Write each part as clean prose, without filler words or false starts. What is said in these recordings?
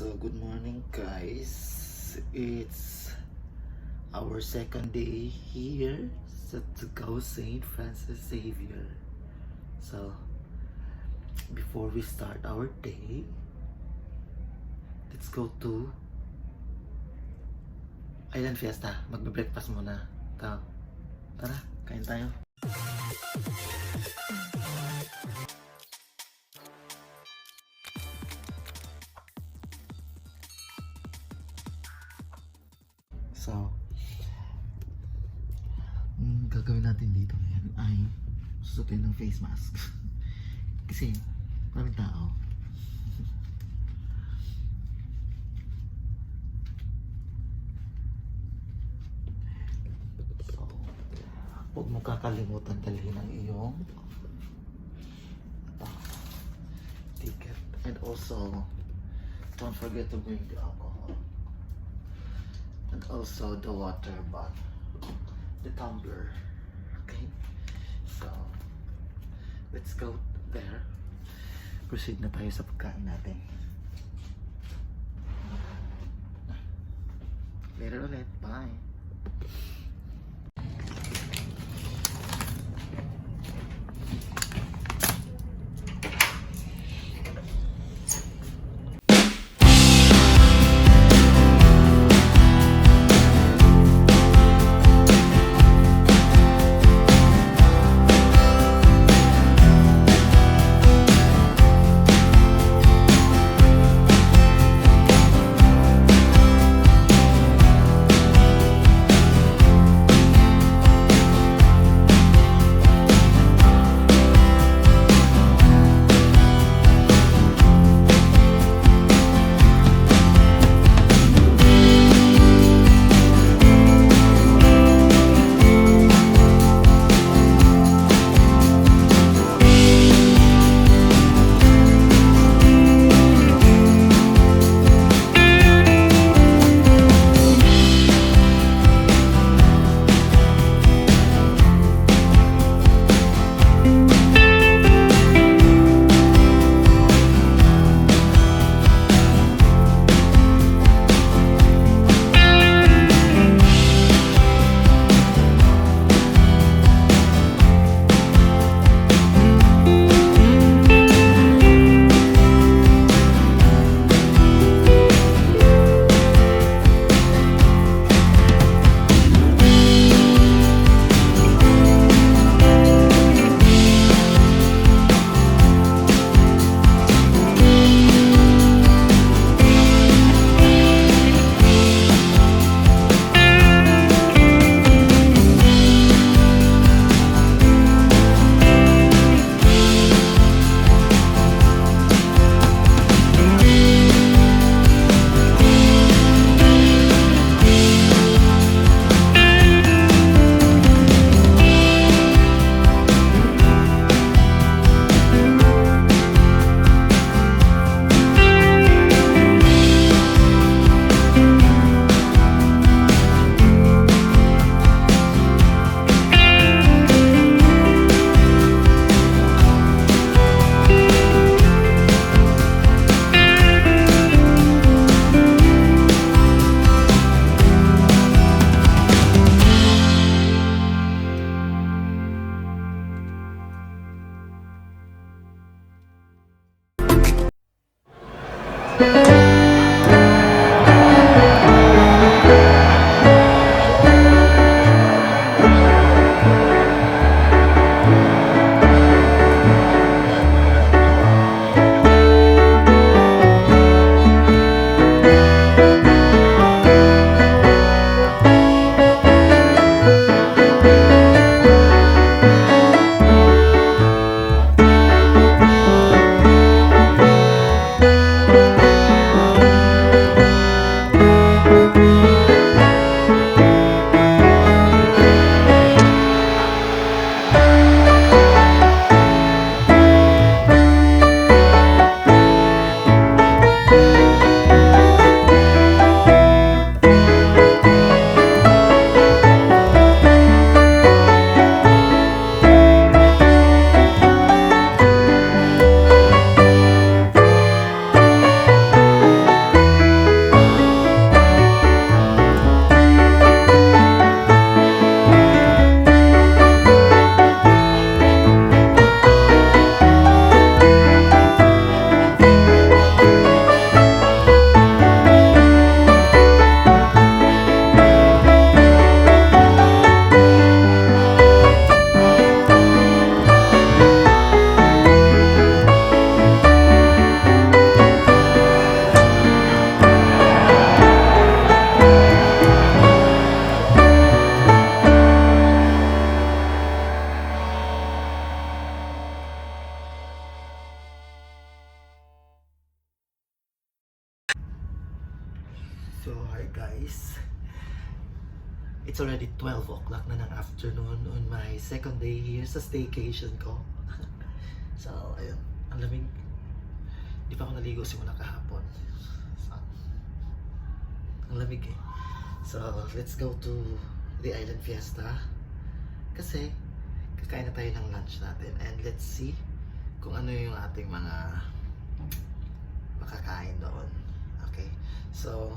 So, good morning, guys. It's our second day here to go St. Francis Xavier. So, before we start our day, let's go to Island Fiesta. Magbe-breakfast muna. Tara, kain tayo. So, gagawin natin dito ngayon ay susutin ng face mask. Kasi, maraming tao. So, huwag mo kakalimutan dalhin ang iyong ticket. And also, don't forget to bring the alcohol. And also the water bottle, the tumbler. Okay, so let's go there. Proceed na tayo sa pagkain natin. Later ulit, bye. So, hi guys. It's already 12 o'clock na ng afternoon on my second day here sa staycation ko. So, ayun. Ang lamig. Di pa ako naligo simula kahapon. So, ang lamig eh. So, let's go to the Island Fiesta. Kasi, kakain na tayo ng lunch natin. And let's see kung ano yung ating mga makakain doon. Okay? So,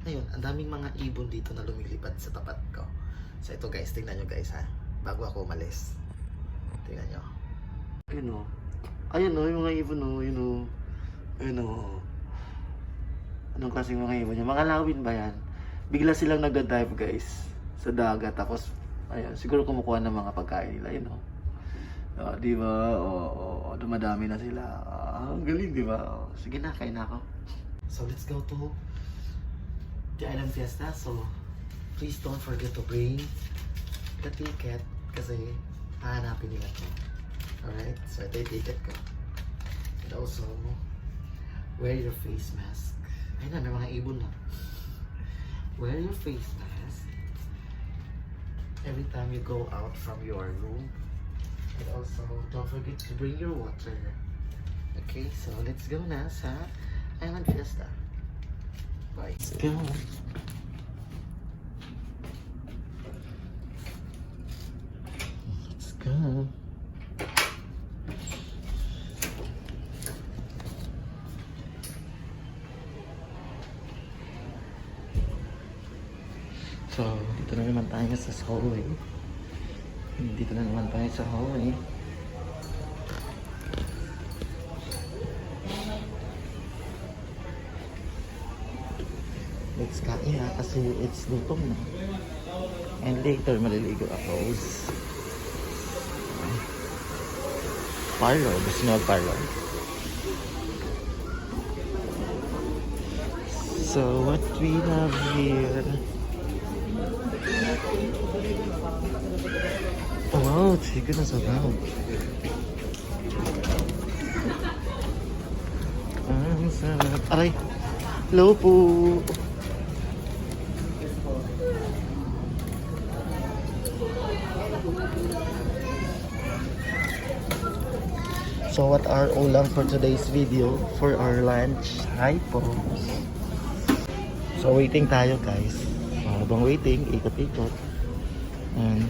ayun, ang daming mga ibon dito na lumilipad sa tapat ko. So ito guys, tingnan nyo guys ha. Bago ako umalis. Tingnan nyo. Ayun o. Ayun o, yung mga ibon o. Ayun o. Ayun o. Anong klaseng mga ibon yan? Mga lawin ba yan? Bigla silang nagda-dive guys. Sa dagat. Tapos, ayun, siguro kumukuha ng mga pagkain nila. Ayun o. Di ba? Dumadami na sila. Ang galing, di ba? Sige na, kain na ako. So let's go to the Island Fiesta. So please don't forget to bring the ticket kasi hahanapin nila ko. Alright? So ito yung ticket ko. And also wear your face mask. Ayun na, may mga ibon na. Wear your face mask every time you go out from your room. And also don't forget to bring your water. Okay, so let's go na sa Island Fiesta. Bye. Let's go. Let's go. So, dito na naman tayo sa hallway. Dito na naman tayo sa hallway. Let's kain na kasi it's gutom na. And later maliligo ako. Parlor, gusto nyo mag-parlor? So what we have here? Oh wow, chicken na sabaw. Ang sarap. Aray! Hello po! So what are ulam for today's video for our lunch? Hi po. So waiting tayo guys. So, habang waiting, ikot-ikot. And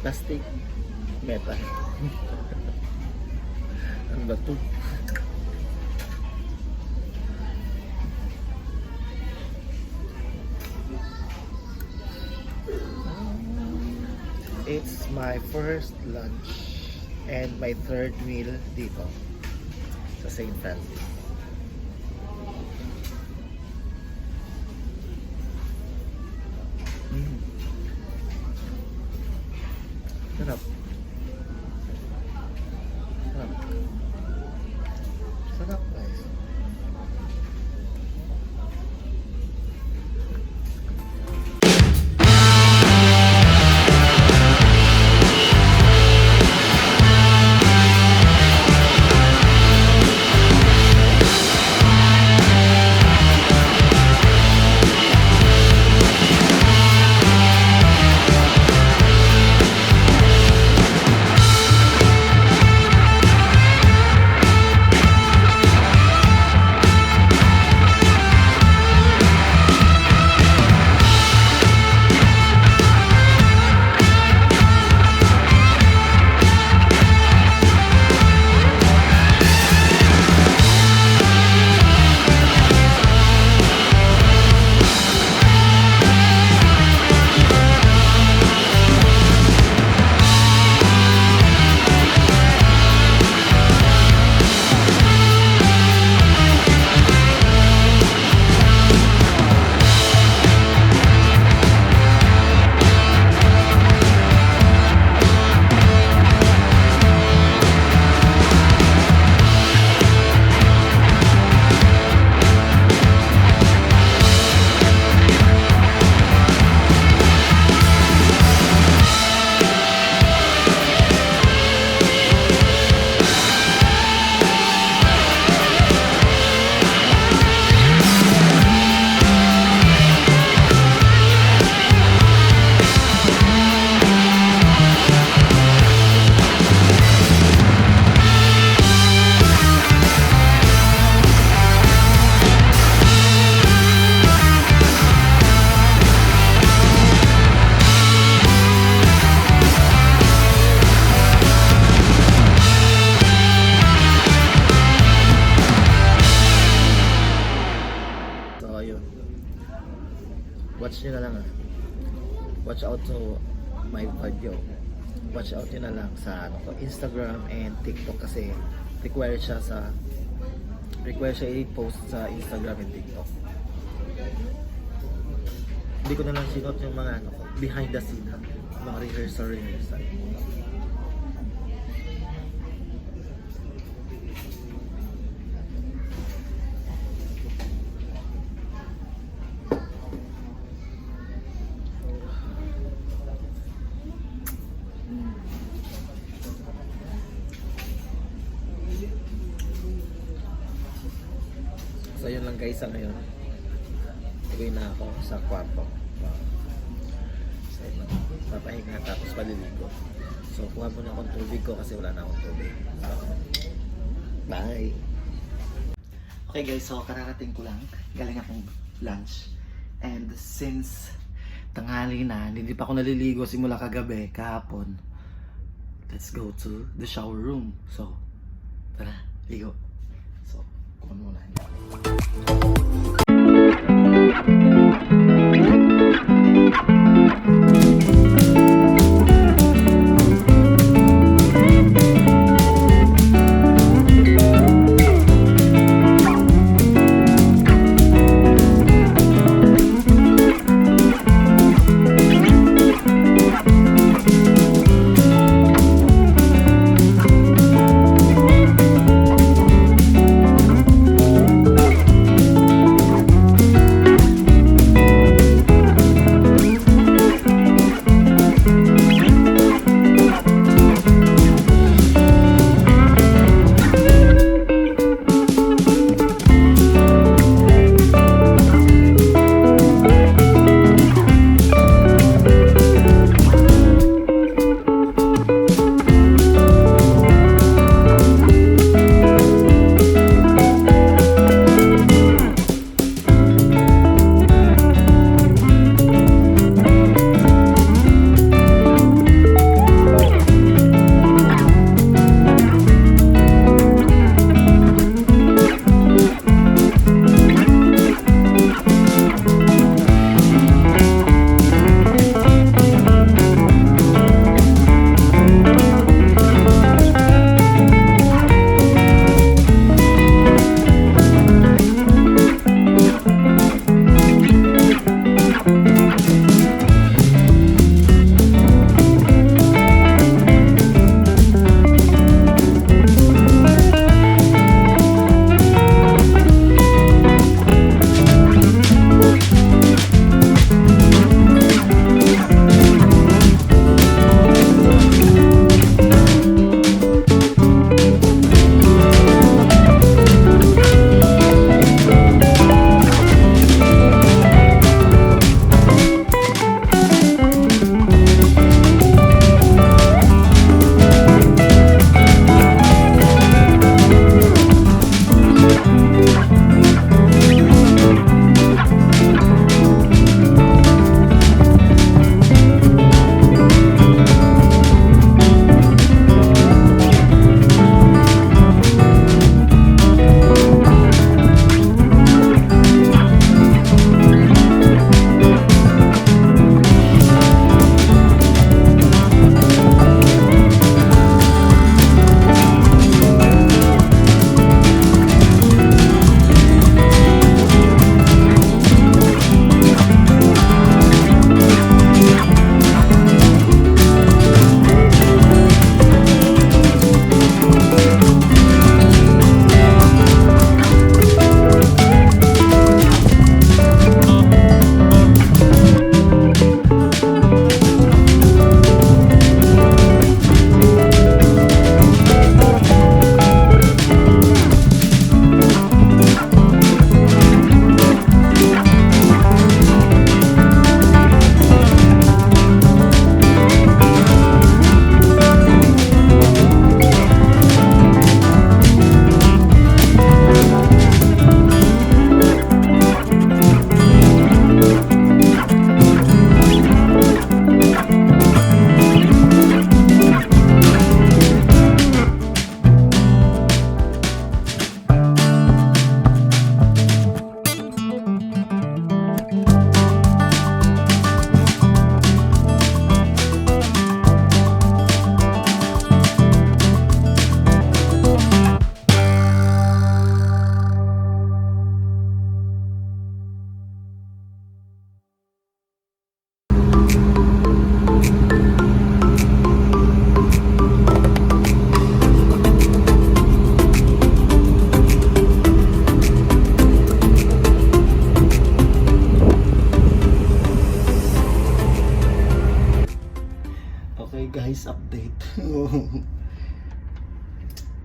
plastic metal. Ang bato. It's my first lunch and my third meal dito sa St. Francis. Mm. Sarap. Sarap. Sarap guys. So ayun. Watch nyo na lang Watch out to my video. Watch out nyo na lang sa Instagram and TikTok kasi required siya i-post sa Instagram and TikTok. Hindi ko na lang sinot yung mga behind the scene, mga rehearsal. So yun lang guys, ngayon uwi na ako sa kwarto. So yun lang, papahinga tapos paliligo. So kuha muna akong tubig ko kasi wala na akong tubig. So, bye! Okay guys, so kararating ko lang, galing akong lunch. And since tanghali na, hindi pa ako naliligo simula kagabi, kahapon. Let's go to the shower room. So, tara, ligo. So, kuha muna.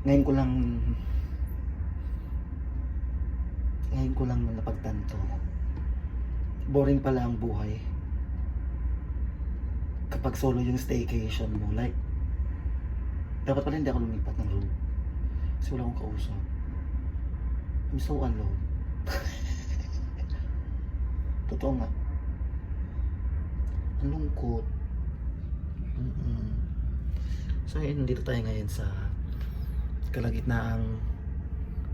ngayon ko lang napagtanto. Boring pala ang buhay kapag solo yung staycation mo. Like, dapat pala hindi ako lumipat ng room kasi wala akong kausap. I'm so alone. Totoo nga. Ang lungkot. So nandito tayo ngayon sa kalagitnaang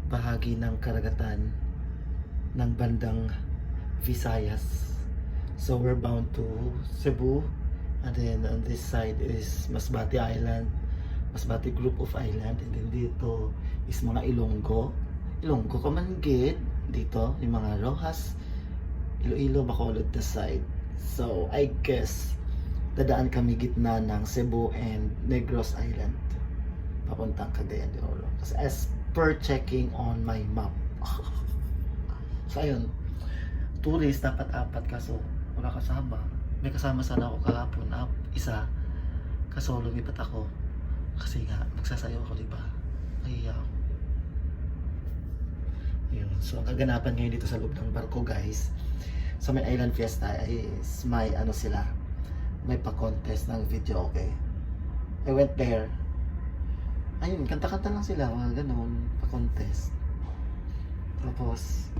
bahagi ng karagatan ng bandang Visayas. So we're bound to Cebu, and then on this side is Masbate Island, Masbate group of island, and then dito is mga Ilonggo Kamanggid, dito yung mga Rojas, Iloilo, Bacolod the side. So I guess dadaan kami gitna ng Cebu and Negros Island papuntang Cagayan de Oro, kasi as per checking on my map. So ayun, tourist dapat 4, kaso wala kasama. May kasama sana ako kahapon, isa, kaso lumipat ako kasi nga magsasayaw ako, diba? Nahiya ako. Ayun, so ang kaganapan ngayon dito sa loob ng barko, guys, sa may Island Fiesta is may may pa-contest ng video, okay? I went there. Ayun, kanta-kanta lang sila, mga ganun, pa-contest. Tapos,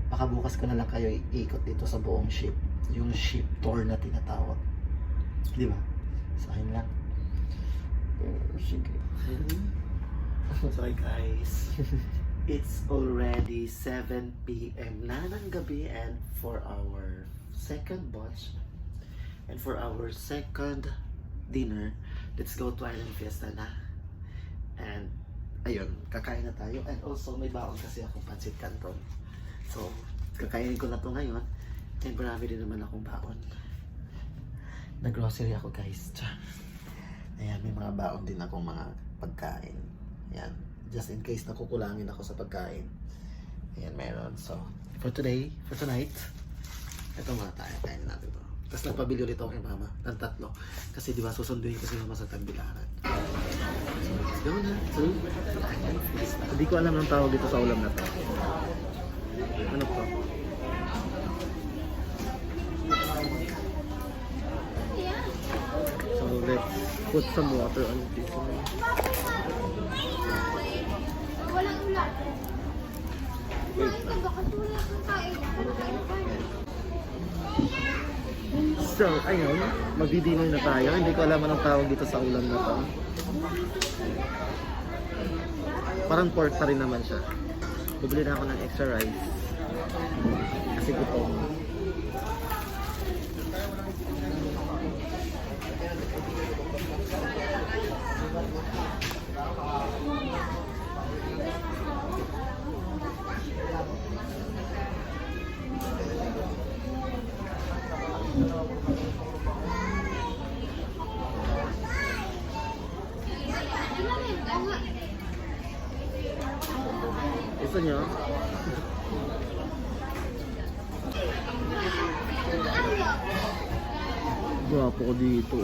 baka bukas ko na lang kayo iikot dito sa buong ship. Yung ship tour na tinatawag. Di ba? So, ayun lang. Sige. Sorry, guys. It's already 7 p.m. na ng gabi, and for our second batch and for our second dinner, let's go to Island Fiesta na. And ayun, kakain na tayo. And also may baon kasi akong pancit canton. So, kakainin ko na to ngayon. And marami din naman akong baon. Nag-grocery ako, guys. Ayan, may mga baon din akong mga pagkain. Ayan, just in case nakukulangin ako sa pagkain. Ayan, meron. So, for tonight, ito muna tayo. Kain natin ito. Tapos nagpabili ulit ako kay mama ng 3. Kasi di ba susunduin ko si mama sa Tagbilaran. So, let's go na. So, hindi ko alam ang tawag dito sa ulam na to. Ano po? So, let's put some water on this one. Walang ulan. So, ayun, magdi-dinner na tayo. Hindi ko alam anong tawag dito sa ulam na to. Parang pork pa rin naman siya. Bibili na ako ng extra rice. Kasi gutom. Gusto nyo? Gwapo ko dito.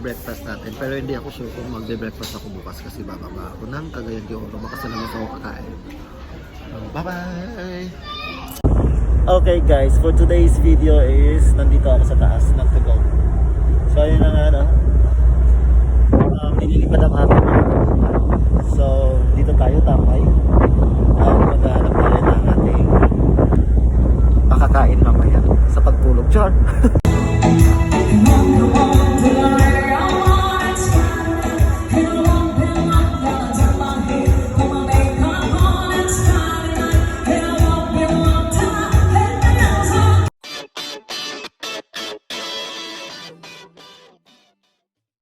breakfast natin. Pero hindi ako sure kung magbe-breakfast ako bukas kasi bababa ako ng Cagayan de Oro. Baka sa labas ako kakain. Bye-bye! Okay guys, for today's video is nandito ako sa taas ng Tugaw. So ayun na nga, no? Nililipad ang ating